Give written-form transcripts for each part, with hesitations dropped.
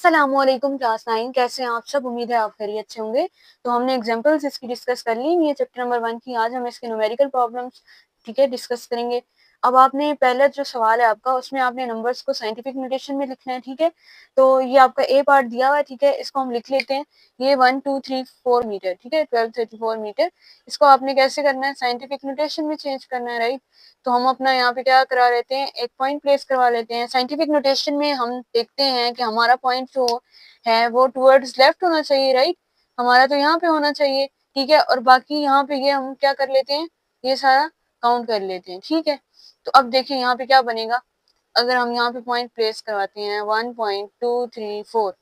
अस्सलामुअलैकुम क्लास 9 कैसे हैं आप सब। उम्मीद है आप खैरियत से होंगे। तो हमने एग्जांपल्स इसकी डिस्कस कर ली। ये चैप्टर नंबर 1 की आज हम इसके न्यूमेरिकल प्रॉब्लम्स ठीक है डिस्कस करेंगे। अब आपने पहला जो सवाल है आपका उसमें आपने नंबर्स को साइंटिफिक नोटेशन में लिखना है। ठीक है, तो ये आपका ए पार्ट दिया हुआ है। ठीक है, इसको हम लिख लेते हैं। ये 1 2 3 4 मीटर ठीक है 1234 मीटर। इसको आपने कैसे करना है, साइंटिफिक नोटेशन में चेंज करना है, राइट। तो हम अपना यहाँ पे क्या करा लेते हैं, एक पॉइंट प्लेस करवा लेते हैं। साइंटिफिक नोटेशन में हम देखते हैं कि हमारा पॉइंट जो है वो टुवर्ड्स लेफ्ट होना चाहिए, राइट। हमारा तो यहाँ पे होना चाहिए, ठीक है। और बाकी यहाँ पे ये हम क्या कर लेते हैं, ये सारा काउंट कर लेते हैं, ठीक है। तो अब देखिए यहाँ पे क्या बनेगा, अगर हम यहाँ पे पॉइंट प्लेस करवाते हैं 1.234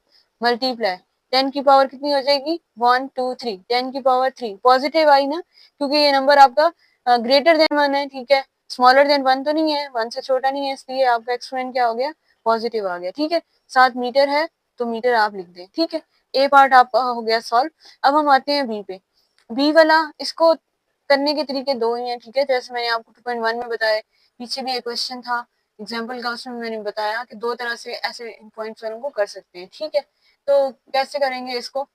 मल्टीप्लाई 10 की पावर कितनी हो जाएगी 1 2 3 10 की पावर 3 पॉजिटिव आई ना, क्योंकि ये नंबर आपका ग्रेटर देन 1 है, ठीक है। स्मॉलर देन 1 तो नहीं है, 1 से छोटा नहीं है, इसलिए आपका एक्सपोनेंट क्या हो गया, पॉजिटिव आ गया, ठीक है। 7 मीटर है तो मीटर आप लिख दें, ठीक है। ए पार्ट आपका हो गया सॉल्व। अब हम आते हैं बी पे। बी वाला इसको करने के तरीके दो ही हैं, ठीक है। जैसे मैंने आपको 2.1 में बताया, पीछे भी एक क्वेश्चन था एग्जाम्पल का, उसमें मैंने बताया कि दो तरह से ऐसे पॉइंट्स वालों को कर सकते हैं, ठीक है। तो कैसे करेंगे इसको,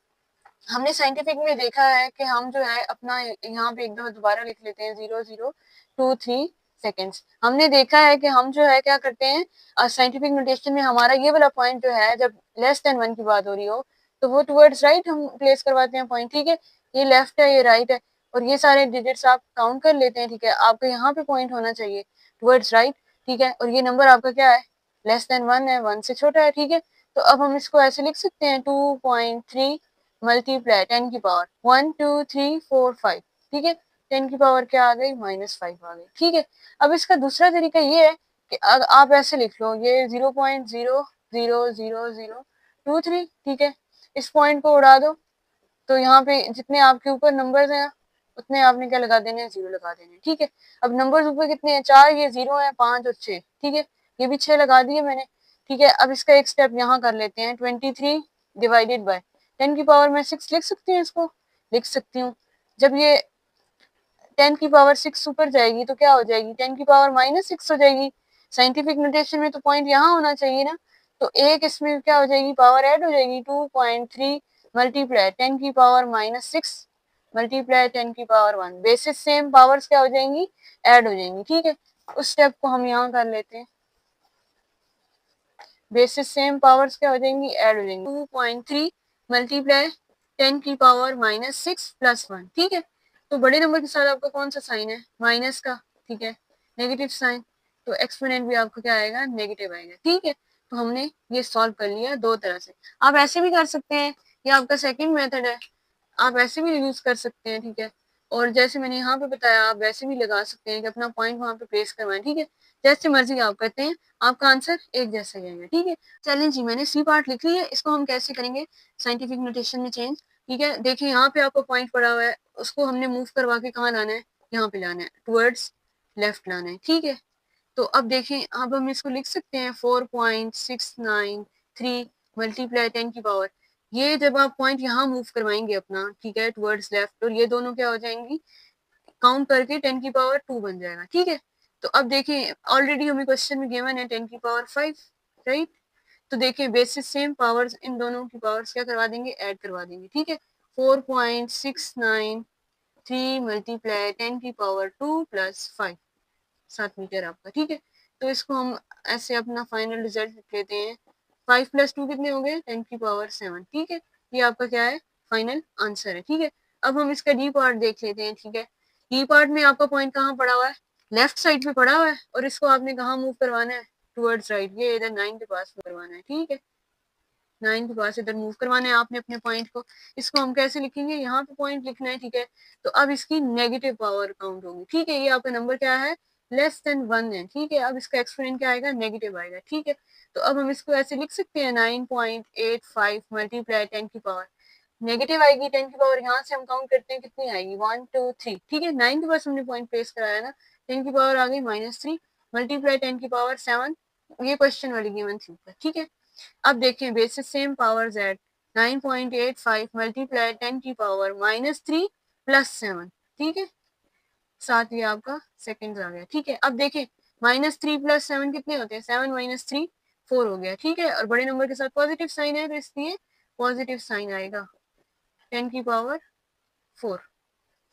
हमने साइंटिफिक में देखा है कि हम जो है अपना यहाँ पे एक दफा दोबारा लिख लेते हैं 0.023 सेकेंड्स। हमने देखा है कि हम जो है क्या करते हैं साइंटिफिक नोटेशन में, हमारा ये वाला पॉइंट जो है जब लेस देन 1 की बात हो रही हो तो वो टुवर्ड्स राइट हम प्लेस करवाते हैं पॉइंट, ठीक है। ये लेफ्ट है, ये राइट है, और ये सारे डिजिट्स आप काउंट कर लेते हैं, ठीक है। आपको यहाँ पे पॉइंट होना चाहिए टुवर्ड्स राइट, ठीक है। और ये नंबर आपका क्या है, लेस देन 1 है, 1 से छोटा है, ठीक है। तो अब हम इसको ऐसे लिख सकते हैं 2.3 मल्टीप्लाई 10 की पावर 1 2 3 4 5, ठीक है। 10 की पावर क्या आ गई, -5 आ गई, ठीक है। अब इसका दूसरा तरीका ये है कि आप ऐसे लिख लो, ये 0.0000023, ठीक है। इस पॉइंट को उड़ा दो, तो यहाँ पे जितने आपके ऊपर नंबर्स हैं उतने आपने क्या लगा देने, जीरो लगा देने, ठीक है। अब नंबर्स ऊपर कितने हैं, 4, ये 0 है, 5 और 6, ठीक है। ये भी 6 लगा दिए मैंने, ठीक है। अब इसका एक स्टेप यहाँ कर लेते हैं, 23 डिवाइडेड बाय 10 की पावर में 6 लिख सकती हूँ, इसको लिख सकती हूँ। जब ये 10 की पावर 6 ऊपर जाएगी तो क्या हो जाएगी, 10 की पावर -6 हो जाएगी। साइंटिफिक नोटेशन में तो पॉइंट यहाँ होना चाहिए ना, तो एक इसमें क्या हो जाएगी, पावर ऐड हो जाएगी। 2.3 मल्टीप्लाई 10 की पावर -6 मल्टीप्लाई 10 की पावर 1, बेसिस सेम पावर्स क्या हो जाएंगी, ऐड हो जाएंगी, ठीक है। उस स्टेप को हम यहाँ कर लेते हैं, बेसिस सेम पावर्स क्या हो जाएंगी, ऐड हो जाएंगी। 2.3 मल्टीप्लाई 10 की पावर -6 प्लस 1, ठीक है। तो बड़े नंबर के साथ आपका कौन सा साइन है, माइनस का, ठीक है, नेगेटिव साइन। तो एक्सपोनेंट भी आपका क्या आएगा, नेगेटिव आएगा, ठीक है। तो हमने ये सॉल्व कर लिया दो तरह से। आप ऐसे भी कर सकते हैं, ये आपका सेकंड मेथड है, आप ऐसे भी यूज कर सकते हैं, ठीक है। और जैसे मैंने यहाँ पे बताया आप वैसे भी लगा सकते हैं कि अपना पॉइंट वहां पे प्लेस करवाएं, ठीक है। जैसे मर्जी आप करते हैं, आपका आंसर एक जैसा ही आएगा, ठीक है। चलें जी, मैंने सी पार्ट लिख ली है, इसको हम कैसे करेंगे साइंटिफिक नोटेशन में चेंज, ठीक है। देखिए यहाँ पे आपको पॉइंट पड़ा हुआ है, उसको हमने मूव करवा के कहाँ लाना है, यहाँ पे लाना है, टुवर्ड्स लेफ्ट लाना है, ठीक है। तो अब देखें, अब हम इसको लिख सकते हैं 4.693 मल्टीप्लाई 10 की पावर, ये जब आप पॉइंट यहाँ मूव करवाएंगे अपना, ठीक है, टुवर्ड्स लेफ्ट, और ये दोनों क्या हो जाएंगी, काउंट करके 10 की पावर 2 बन जाएगा, ठीक है। तो अब देखें, ऑलरेडी हमें क्वेश्चन में गिवन है 10 की पावर 5, राइट। तो देखिए बेसिस सेम पावर्स, इन दोनों की पावर्स क्या करवा देंगे, ऐड करवा देंगे, ठीक है। 4.693 मल्टीप्लाई 10 की पावर 2 प्लस 5, 7 मीटर आपका, ठीक है। तो इसको हम ऐसे अपना फाइनल रिजल्ट लिख लेते हैं, 5 + 2 कितने हो गए, 10 की पावर 7, ठीक है। ये आपका क्या है, फाइनल आंसर है, ठीक है। अब हम इसका डी पार्ट देख लेते हैं, ठीक है। डी पार्ट में आपका पॉइंट कहाँ पड़ा हुआ है, लेफ्ट साइड पे पड़ा हुआ है, और इसको आपने कहाँ मूव करवाना है, टुवर्ड्स राइट, ये इधर 9 के पास मूव करवाना है, ठीक है। 9 के पास इधर मूव करवाना है आपने अपने पॉइंट को। इसको हम कैसे लिखेंगे, यहाँ पे पॉइंट लिखना है, ठीक है। तो अब इसकी नेगेटिव पावर काउंट होगी, ठीक है। ये आपका नंबर क्या है, लेस देन 1 है, ठीक है। अब इसका एक्सपोनेंट क्या आएगा, नेगेटिव आएगा, ठीक है। तो अब हम इसको ऐसे लिख सकते हैं 9.85 मल्टीप्लाई 10 की पावर, नेगेटिव आएगी 10 की पावर, यहाँ से हम काउंट करते हैं कितनी आएगी, 1 2 3, ठीक है। 9 के पास हमने पॉइंट प्लेस कराया ना, 10 की पावर आ गई -3 मल्टीप्लाई 10 की पावर 7, ये क्वेश्चन वाली गिवन थी, ठीक है। अब देखें basis same powers at 9.85 multiply 10 की पावर -3 प्लस 7, ठीक है। साथ ही आपका सेकंड आ गया, ठीक है। अब देखें -3 + 7 कितने होते हैं, 7 - 3 4 हो गया, ठीक है। और बड़े नंबर के साथ पॉजिटिव साइन है तो इसलिए पॉजिटिव साइन आएगा 10 की पावर 4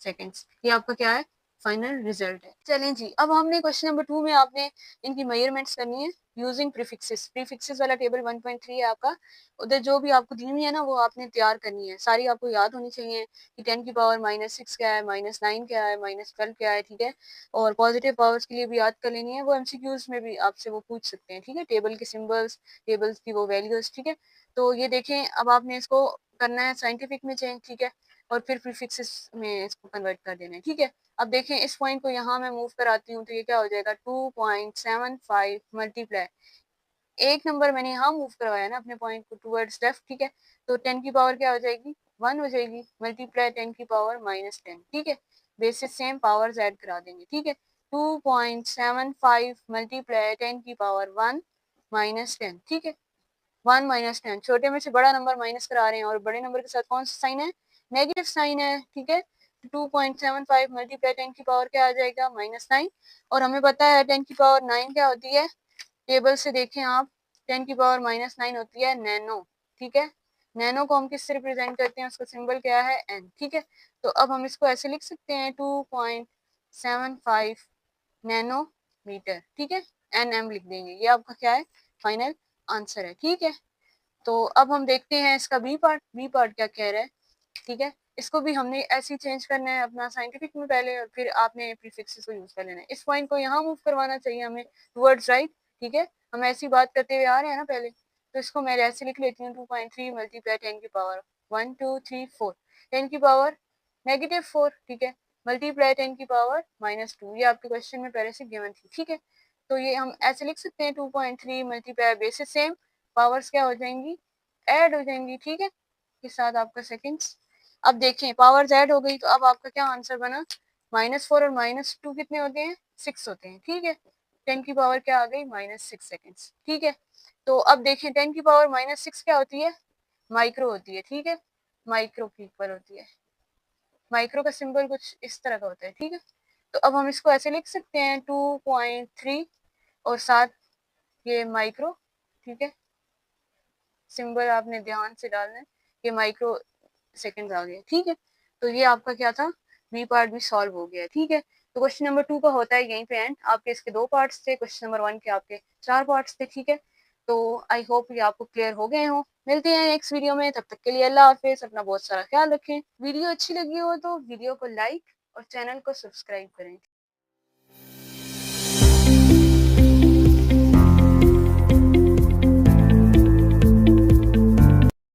सेकेंड्स। ये आपका क्या है, फाइनल रिजल्ट है। चलें जी, अब हमने क्वेश्चन नंबर 2 में आपने इनकी मेजरमेंट्स करनी है यूजिंग प्रीफिक्सेस। प्रीफिक्सेस वाला टेबल 1.3 है आपका। उधर जो भी आपको दी हुई है ना वो आपने तैयार करनी है, सारी आपको याद होनी चाहिए कि 10 की पावर -6 क्या है, -9 क्या है, -12 क्या है, ठीक है। और पॉजिटिव पावर्स के लिए भी याद कर लेनी है, वो एमसीक्यूज में भी आपसे वो पूछ सकते हैं, ठीक है। टेबल के सिंबल्स, टेबल्स की वो वैल्यूज, ठीक है। तो ये देखें, अब आपने इसको करना है साइंटिफिक में चेंज, ठीक है, और फिर प्रीफिक्सेस में इसको कन्वर्ट कर देना है, ठीक है। अब देखें इस पॉइंट को यहाँ मैं मूव कराती हूँ तो ये क्या हो जाएगा 2.75 मल्टीप्लाई, एक नंबर मैंने यहाँ मूव करवाया ना अपने पॉइंट को टूवर्ड्स लेफ्ट, ठीक है। तो 10 की पावर क्या हो जाएगी 1 हो जाएगी, मल्टीप्लाई 10 की पावर -10, ठीक है। बेसिस सेम पावर्स ऐड करा देंगे, ठीक है। 2.75 मल्टीप्लाई 10 की पावर 1 -10, ठीक है। 1 -10, छोटे में से बड़ा नंबर माइनस करा रहे हैं और बड़े नंबर के साथ कौन सा साइन है, नेगेटिव साइन है, ठीक है। 2.75 मल्टीप्लाई 10 की पावर क्या आ जाएगा -9। और हमें पता है 10 की पावर 9 क्या होती है, टेबल से देखें आप, 10 की पावर -9 होती है नैनो, ठीक है। नैनो को हम किससे रिप्रेजेंट करते हैं, उसका सिंबल क्या है एन, ठीक है। तो अब हम इसको ऐसे लिख सकते हैं 2.75 नैनोमीटर, ठीक है। एन एम लिख देंगे, ये आपका क्या है फाइनल आंसर है, ठीक है। तो अब हम देखते हैं इसका बी पार्ट। बी पार्ट क्या कह रहा है, ठीक है। इसको भी हमने ऐसे ही चेंज करना है अपना साइंटिफिक में पहले, और फिर आपने प्रीफिक्सेस को यूज कर लेना है। इस पॉइंट को यहाँ मूव करवाना चाहिए हमें टुवर्ड्स राइट, ठीक है। हम ऐसी बात करते हुए आ रहे हैं ना पहले, तो इसको मैं ऐसे लिख लेती हूँ 2.3 मल्टीप्लाई 10 की पावर 1 2 3 4, 10 की पावर -4, ठीक है, मल्टीप्लाई 10 की पावर -2। ये आपके क्वेश्चन में पहले से गिवन थी, ठीक है। तो ये हम ऐसे लिख सकते हैं 2.3 मल्टीप्लाई बेसिस सेम, पावर्स क्या हो जाएंगी ऐड हो जाएंगी, ठीक है, के साथ आपका सेकंड्स। अब देखें पावर्स ऐड हो गई तो अब आपका क्या आंसर बना, -4 और -2 कितने होते हैं 6 होते हैं, ठीक है। 10 की पावर क्या आ गई -6 सेकेंड्स, ठीक है। तो अब देखें 10 की पावर -6 क्या होती है, माइक्रो होती है, ठीक है, माइक्रो की इक्वल होती है। माइक्रो का सिंबल कुछ इस तरह का होता है, ठीक है। तो अब हम इसको ऐसे लिख सकते हैं 2.3 और साथ ये माइक्रो, ठीक है, सिंबल आपने ध्यान से डालना है, ये माइक्रो सेकंड आ गया, ठीक है। तो ये आपका क्या था, बी पार्ट भी सॉल्व हो गया, ठीक है। तो क्वेश्चन नंबर 2 का होता है यहीं पे एंड। आपके इसके 2 पार्ट्स थे, क्वेश्चन नंबर 1 के आपके 4 पार्ट्स थे, ठीक है। तो आई होप ये आपको क्लियर हो गए हो। मिलते हैं नेक्स्ट वीडियो में, तब तक के लिए अल्लाह हाफिज, अपना बहुत सारा ख्याल रखें। वीडियो अच्छी लगी हो तो वीडियो को लाइक और चैनल को सब्सक्राइब करें।